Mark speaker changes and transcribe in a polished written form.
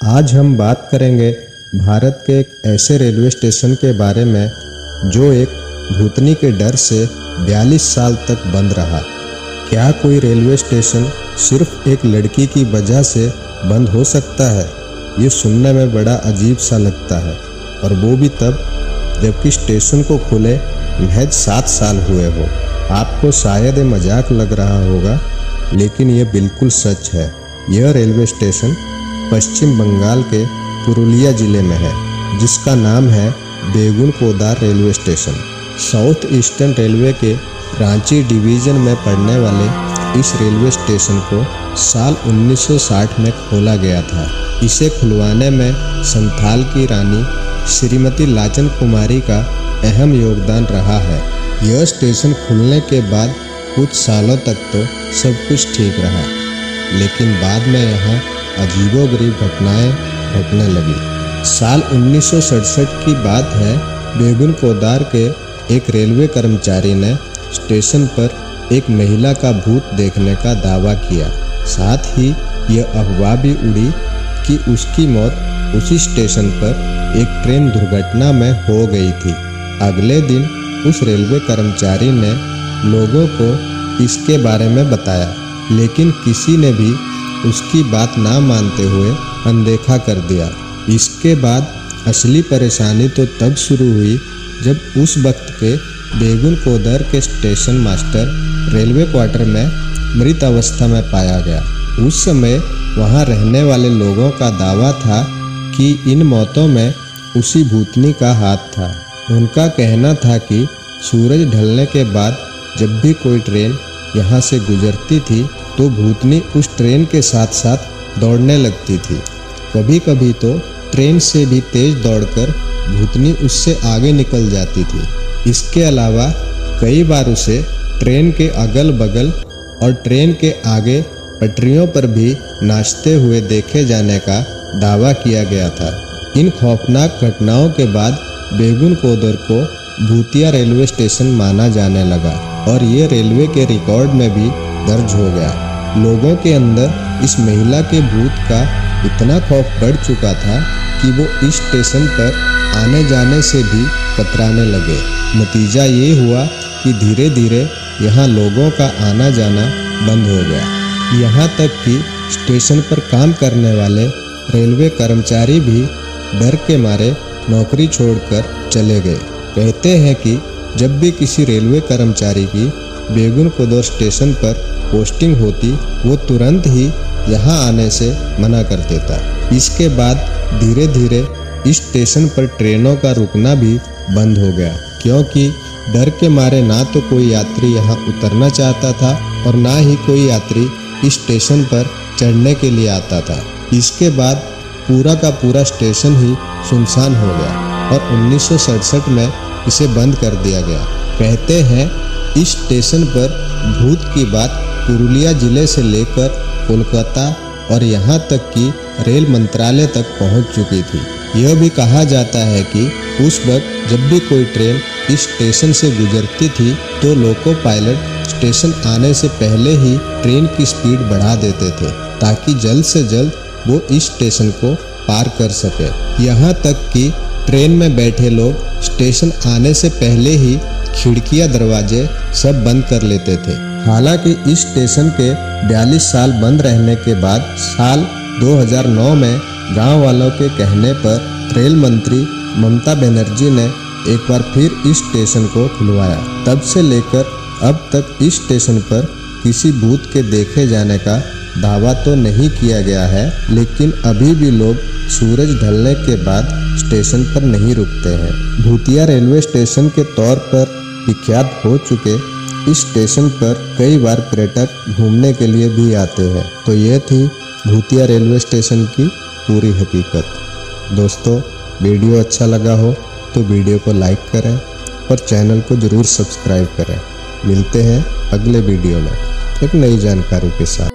Speaker 1: आज हम बात करेंगे भारत के एक ऐसे रेलवे स्टेशन के बारे में जो एक भूतनी के डर से 42 साल तक बंद रहा। क्या कोई रेलवे स्टेशन सिर्फ एक लड़की की वजह से बंद हो सकता है? ये सुनने में बड़ा अजीब सा लगता है, और वो भी तब जबकि स्टेशन को खुले महज 7 साल हुए हो। आपको शायद ये मजाक लग रहा होगा, लेकिन ये बिल्कुल सच है। यह रेलवे स्टेशन पश्चिम बंगाल के पुरुलिया जिले में है, जिसका नाम है Begunkodar railway station. South eastern railway के रांची डिवीज़न में पड़ने वाले इस रेलवे स्टेशन को साल 1960 में खोला गया था। इसे खुलवाने में संथाल की रानी श्रीमती लाचन कुमारी का अहम योगदान रहा है। यह स्टेशन खुलने के बाद कुछ सालों तक तो सब कुछ ठीक रहा, लेकिन बाद में यहाँ अजीबोगरीब घटनाएं घटने लगी। साल 1967 की बात है। बेगुनकोदार के एक रेलवे कर्मचारी ने स्टेशन पर एक महिला का भूत देखने का दावा किया। साथ ही यह अफवाह भी उड़ी कि उसकी मौत उसी स्टेशन पर एक ट्रेन दुर्घटना में हो गई थी। अगले दिन उस रेलवे कर्मचारी ने लोगों को इसके बारे में बताया, लेकिन किसी ने भी उसकी बात ना मानते हुए अनदेखा कर दिया। इसके बाद असली परेशानी तो तब शुरू हुई जब उस वक्त के बेगुनकोदर के स्टेशन मास्टर रेलवे क्वार्टर में मृत अवस्था में पाया गया। उस समय वहां रहने वाले लोगों का दावा था कि इन मौतों में उसी भूतनी का हाथ था। उनका कहना था कि सूरज ढलने के बाद जब भी कोई ट्रेन यहाँ से गुजरती थी तो भूतनी उस ट्रेन के साथ साथ दौड़ने लगती थी। कभी कभी तो ट्रेन से भी तेज दौड़कर भूतनी उससे आगे निकल जाती थी। इसके अलावा कई बार उसे ट्रेन के अगल बगल और ट्रेन के आगे पटरियों पर भी नाचते हुए देखे जाने का दावा किया गया था। इन खौफनाक घटनाओं के बाद बेगुनकोदर को भूतिया रेलवे स्टेशन माना जाने लगा, और ये रेलवे के रिकॉर्ड में भी दर्ज हो गया। लोगों के अंदर इस महिला के भूत का इतना खौफ बढ़ चुका था कि वो इस स्टेशन पर आने जाने से भी कतराने लगे। नतीजा ये हुआ कि धीरे धीरे यहाँ लोगों का आना जाना बंद हो गया। यहाँ तक कि स्टेशन पर काम करने वाले रेलवे कर्मचारी भी डर के मारे नौकरी छोड़कर चले गए। कहते हैं कि जब भी किसी रेलवे कर्मचारी की बेगुनकोदर स्टेशन पर पोस्टिंग होती, वो तुरंत ही यहाँ आने से मना कर देता। इसके बाद धीरे धीरे इस स्टेशन पर ट्रेनों का रुकना भी बंद हो गया, क्योंकि डर के मारे ना तो कोई यात्री यहाँ उतरना चाहता था और ना ही कोई यात्री इस स्टेशन पर चढ़ने के लिए आता था। इसके बाद पूरा का पूरा स्टेशन ही सुनसान हो गया और 1967 में इसे बंद कर दिया गया। कहते हैं इस स्टेशन पर भूत की बात पुरुलिया जिले से लेकर कोलकाता और यहाँ तक कि रेल मंत्रालय तक पहुँच चुकी थी। यह भी कहा जाता है कि उस वक्त जब भी कोई ट्रेन इस स्टेशन से गुजरती थी तो लोको पायलट स्टेशन आने से पहले ही ट्रेन की स्पीड बढ़ा देते थे, ताकि जल्द से जल्द वो इस स्टेशन को पार कर सके। यहाँ तक कि ट्रेन में बैठे लोग स्टेशन आने से पहले ही खिड़कियां दरवाजे सब बंद कर लेते थे। हालांकि इस स्टेशन के 42 साल बंद रहने के बाद साल 2009 में गांव वालों के कहने पर रेल मंत्री ममता बनर्जी ने एक बार फिर इस स्टेशन को खुलवाया। तब से लेकर अब तक इस स्टेशन पर किसी भूत के देखे जाने का दावा तो नहीं किया गया है, लेकिन अभी भी लोग सूरज ढलने के बाद स्टेशन पर नहीं रुकते हैं। भूतिया रेलवे स्टेशन के तौर पर विख्यात हो चुके इस स्टेशन पर कई बार पर्यटक घूमने के लिए भी आते हैं। तो ये थी भूतिया रेलवे स्टेशन की पूरी हकीकत। दोस्तों, वीडियो अच्छा लगा हो तो वीडियो को लाइक करें और चैनल को ज़रूर सब्सक्राइब करें। मिलते हैं अगले वीडियो में एक नई जानकारी के साथ।